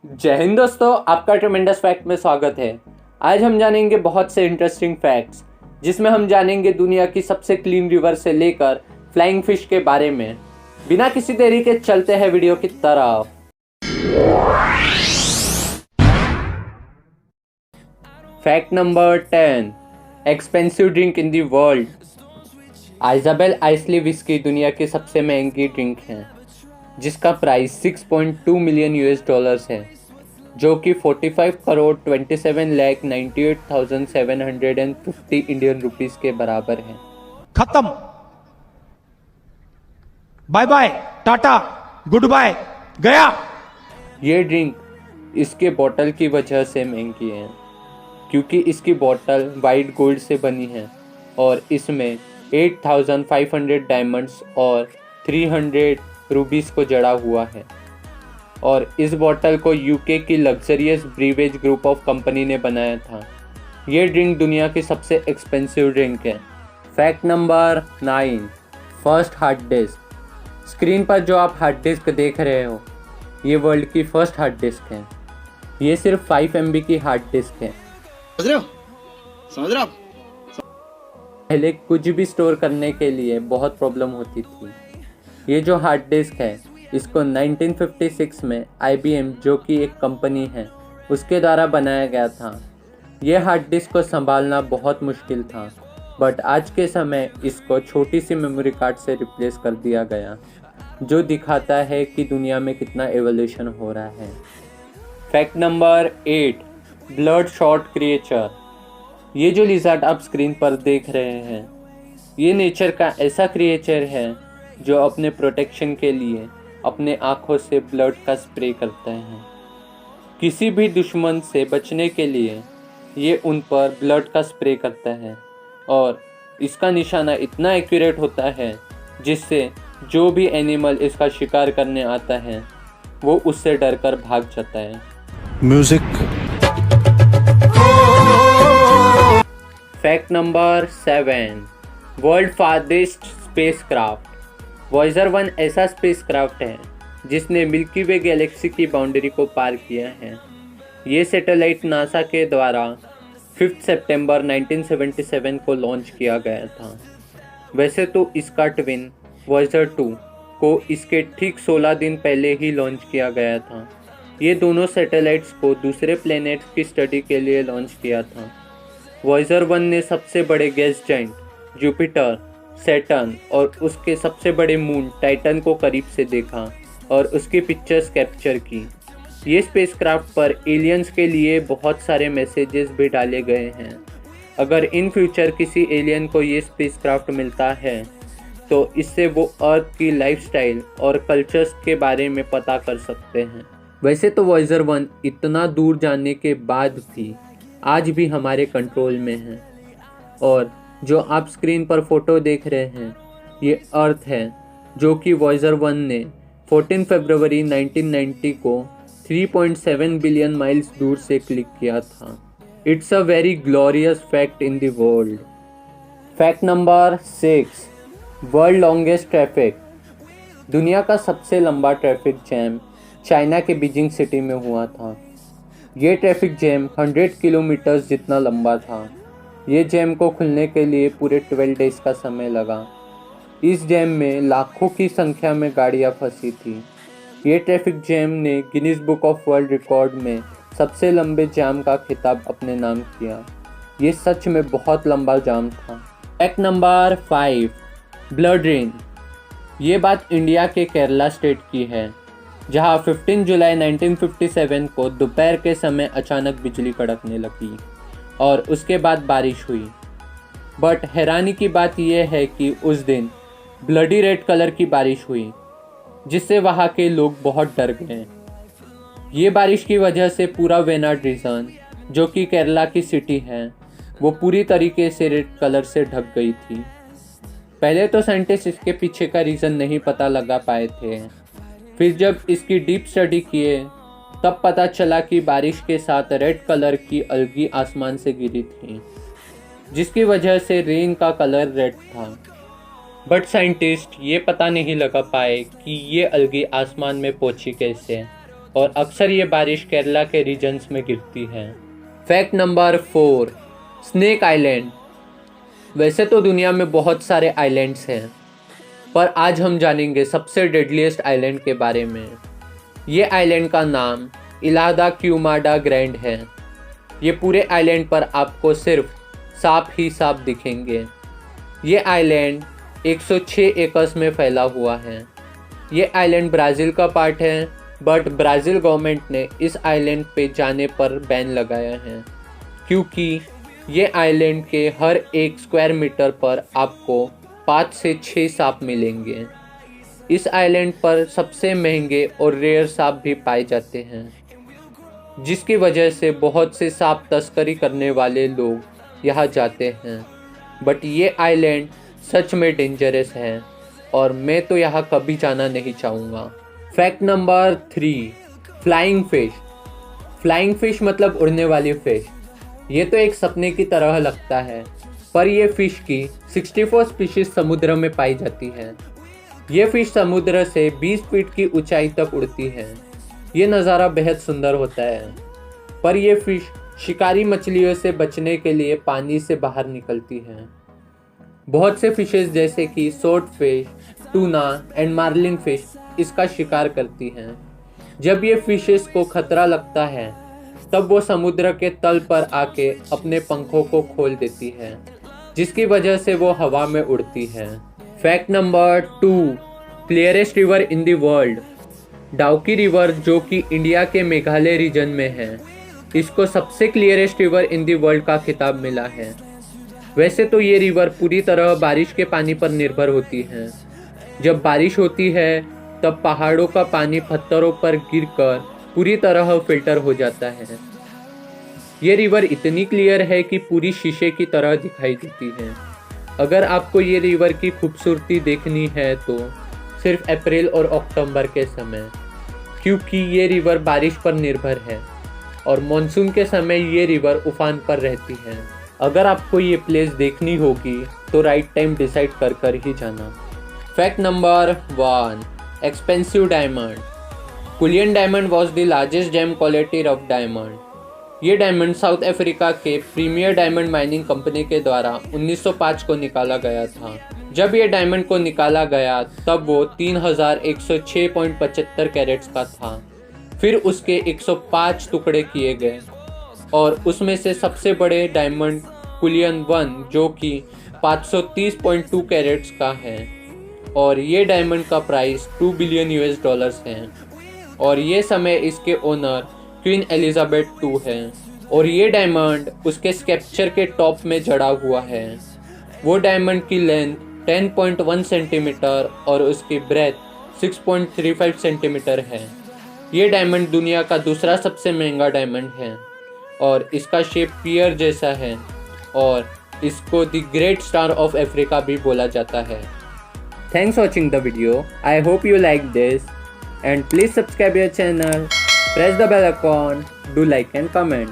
जय हिंद दोस्तों, आपका ट्रेमेंडस फैक्ट में स्वागत है। आज हम जानेंगे बहुत से इंटरेस्टिंग फैक्ट्स, जिसमें हम जानेंगे दुनिया की सबसे क्लीन रिवर से लेकर फ्लाइंग फिश के बारे में। बिना किसी देरी के चलते हैं वीडियो की तरफ। Fact number 10, expensive drink in the world. Isabel Islay whisky दुनिया की सबसे महंगी ड्रिंक है, जिसका प्राइस 6.2 मिलियन यूएस डॉलर्स है, जो कि 45 करोड़ 27,98,750 इंडियन रुपीस के बराबर है। खत्म, bye bye, tata, goodbye, गया। ये ड्रिंक इसके बोतल की वजह से महंगी है, क्योंकि इसकी बोतल वाइट गोल्ड से बनी है और इसमें 8,500 डायमंड्स और 300 रूबीज को जड़ा हुआ है। और इस बोतल को यूके की लग्जरियस ब्रीवेज ग्रुप ऑफ कंपनी ने बनाया था। ये ड्रिंक दुनिया की सबसे एक्सपेंसिव ड्रिंक है। Fact number 9, first hard disk. Screen पर जो आप हार्ड डिस्क देख रहे हो, ये वर्ल्ड की फर्स्ट हार्ड डिस्क है। ये सिर्फ 5 MB की हार्ड डिस्क है। समझ रहे हो? पहले कुछ भी स्टोर करने के लिए बहुत प्रॉब्लम होती थी। ये जो हार्ड डिस्क है, इसको 1956 में IBM, जो कि एक कंपनी है, उसके द्वारा बनाया गया था। ये हार्ड डिस्क को संभालना बहुत मुश्किल था, बट आज के समय इसको छोटी सी मेमोरी कार्ड से रिप्लेस कर दिया गया, जो दिखाता है कि दुनिया में कितना एवोल्यूशन हो रहा है। Fact number 8, blood shot creature. ये जो लिज़ार्ड आप स्क्रीन पर देख रहे हैं, ये नेचर का ऐसा क्रिएचर है जो अपने प्रोटेक्शन के लिए अपने आँखों से ब्लड का स्प्रे करते हैं। किसी भी दुश्मन से बचने के लिए ये उन पर ब्लड का स्प्रे करता है और इसका निशाना इतना एक्यूरेट होता है, जिससे जो भी एनिमल इसका शिकार करने आता है वो उससे डरकर भाग जाता है। Music. Fact number 7, world farthest spacecraft. Voyager 1 ऐसा स्पेसक्राफ्ट है जिसने मिल्की वे गैलेक्सी की बाउंड्री को पार किया है। ये सैटेलाइट नासा के द्वारा 5 सितंबर 1977 को लॉन्च किया गया था। वैसे तो इसका ट्विन वॉयजर 2 को इसके ठीक 16 दिन पहले ही लॉन्च किया गया था। ये दोनों सैटेलाइट्स को दूसरे प्लैनेट्स की स्टडी के लिए लॉन्च किया था। वॉयजर 1 ने सबसे बड़े गैस जाइंट जुपिटर, सैटर्न और उसके सबसे बड़े मून टाइटन को करीब से देखा और उसकी पिक्चर्स कैप्चर की। ये स्पेसक्राफ्ट पर एलियंस के लिए बहुत सारे मैसेजेस भी डाले गए हैं। अगर इन फ्यूचर किसी एलियन को ये स्पेसक्राफ्ट मिलता है, तो इससे वो अर्थ की लाइफस्टाइल और कल्चर्स के बारे में पता कर सकते हैं। वैसे तो वॉयजर 1 इतना दूर जाने के बाद भी आज भी हमारे कंट्रोल में है, और जो आप स्क्रीन पर फोटो देख रहे हैं, ये अर्थ है, जो कि वॉयजर 1 ने 14 फरवरी 1990 को 3.7 बिलियन माइल्स दूर से क्लिक किया था। It's a very glorious fact in the world. Fact number 6, world longest traffic. दुनिया का सबसे लंबा ट्रैफिक जैम चाइना के बीजिंग सिटी में हुआ था। ये ट्रैफिक जैम 100 किलोमीटर्स जितना लंबा था। ये जैम को खुलने के लिए पूरे 12 डेज का समय लगा। इस जैम में लाखों की संख्या में गाड़ियां फंसी थी। ये ट्रैफिक जैम ने Guinness book of world record में सबसे लंबे जाम का खिताब अपने नाम किया। ये सच में बहुत लंबा जाम था। Fact number 5, blood rain. ये बात इंडिया के केरला स्टेट की है, जहां 15 जुलाई 1957 को दोपहर के समय अचानक बिजली कड़कने लगी और उसके बाद बारिश हुई। बट हैरानी की बात यह है कि उस दिन ब्लडी रेड कलर की बारिश हुई, जिससे वहाँ के लोग बहुत डर गए। ये बारिश की वजह से पूरा वेनाड रीजन, जो कि केरला की सिटी है, वो पूरी तरीके से रेड कलर से ढक गई थी। पहले तो साइंटिस्ट इसके पीछे का रीज़न नहीं पता लगा पाए थे। फिर जब इसकी डीप स्टडी किए, तब पता चला कि बारिश के साथ रेड कलर की अलगी आसमान से गिरी थी, जिसकी वजह से रेन का कलर रेड था। बट साइंटिस्ट ये पता नहीं लगा पाए कि ये अलगी आसमान में पहुंची कैसे। और अक्सर ये बारिश केरला के रीजन्स में गिरती है। Fact number 4, snake island. वैसे तो दुनिया में बहुत सारे आइलैंड्स हैं, पर आज हम जानेंगे सबसे डेडलीस्ट आइलैंड के बारे में। ये आइलैंड का नाम इलादा क्यूमाडा ग्रैंड है। ये पूरे आइलैंड पर आपको सिर्फ सांप ही सांप दिखेंगे। ये आइलैंड 106 एकर्स में फैला हुआ है। ये आइलैंड ब्राज़ील का पार्ट है, बट ब्राज़ील गवर्नमेंट ने इस आइलैंड पे जाने पर बैन लगाया है, क्योंकि ये आइलैंड के हर 1 स्क्वायर मीटर पर आपको 5 से 6 सांप मिलेंगे। इस आइलैंड पर सबसे महंगे और रेयर सांप भी पाए जाते हैं, जिसकी वजह से बहुत से सांप तस्करी करने वाले लोग यहाँ जाते हैं। बट ये आइलैंड सच में डेंजरस है और मैं तो यहाँ कभी जाना नहीं चाहूँगा। Fact number 3, flying fish. Flying fish मतलब उड़ने वाली फिश। ये तो एक सपने की तरह लगता है, पर ये फिश की 64 स्पीशीज समुद्र में पाई जाती है। ये फिश समुद्र से 20 फीट की ऊंचाई तक उड़ती है। ये नज़ारा बेहद सुंदर होता है, पर ये फिश शिकारी मछलियों से बचने के लिए पानी से बाहर निकलती हैं। बहुत से फिशेस जैसे कि swordfish, tuna and marlin fish इसका शिकार करती हैं। जब ये फिशेस को खतरा लगता है, तब वो समुद्र के तल पर आके अपने पंखों को खोल देती है, जिसकी वजह से वो हवा में उड़ती है। Fact number 2, clearest river in the world. Dawki river, जो कि इंडिया के मेघालय रीजन में है, इसको सबसे clearest river in the world का खिताब मिला है। वैसे तो ये रिवर पूरी तरह बारिश के पानी पर निर्भर होती है। जब बारिश होती है तब पहाड़ों का पानी पत्थरों पर गिरकर पूरी तरह फिल्टर हो जाता है। ये रिवर इतनी क्लियर है कि पूरी शीशे की तरह दिखाई देती है। अगर आपको ये रिवर की खूबसूरती देखनी है तो सिर्फ अप्रैल और अक्टूबर के समय, क्योंकि ये रिवर बारिश पर निर्भर है और मानसून के समय ये रिवर उफान पर रहती है। अगर आपको ये प्लेस देखनी होगी तो राइट टाइम डिसाइड कर ही जाना। Fact number 1, expensive diamond. Cullinan diamond was the largest gem quality rough diamond. ये डायमंड साउथ अफ्रीका के प्रीमियर डायमंड माइनिंग कंपनी के द्वारा 1905 को निकाला गया था। जब ये डायमंड को निकाला गया तब वो 3106.75 कैरेट्स का था। फिर उसके 105 टुकड़े किए गए और उसमें से सबसे बड़े डायमंड कुलियन 1, जो कि 530.2 कैरेट्स का है, और ये डायमंड का प्राइस $2 बिलियन है। और ये समय इसके ओनर क्वीन एलिजाबेथ II है, और ये डायमंड उसके स्कैल्पचर के टॉप में जड़ा हुआ है। वो डायमंड की लेंथ 10.1 सेंटीमीटर और उसकी ब्रेथ 6.35 सेंटीमीटर है। ये डायमंड दुनिया का दूसरा सबसे महंगा डायमंड है और इसका शेप पियर जैसा है और इसको the great star of Africa भी बोला जाता है। Thanks watching the video. I hope you like this and please subscribe your channel, press the bell icon, do like and comment.